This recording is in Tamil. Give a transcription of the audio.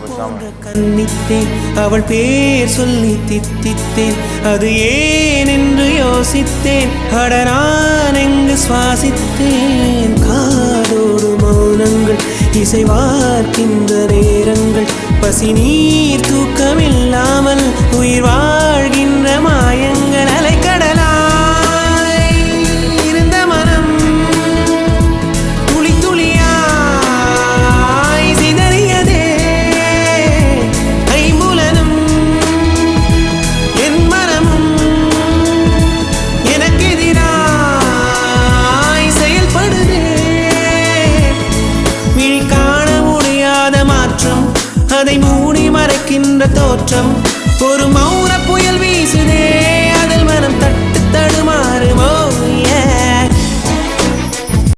போன்ற கண்ணித்தேன் அவள் பேர் சொல்லி தித்தித்தேன் அது ஏன் என்று யோசித்தேன் அட நான் எங்கு சுவாசித்தேன் காதோடு மௌனங்கள் இசைவார்க்கின்ற நேரங்கள் பசி நீர் தூக்கமில்லாமல் உயிர் வாழ்கின்ற மாயங்கள் அலைக்கடலாய் இருந்த மனம் துளி துளியாய் சிதறியதே ஐம்புலனும் என் மனமும் எனக்கெதிராய் செயல்படுதே விழி காண முடியாத மாற்றம் அதை மூடி மறைக்கின்ற தோற்றம் ஒரு மௌன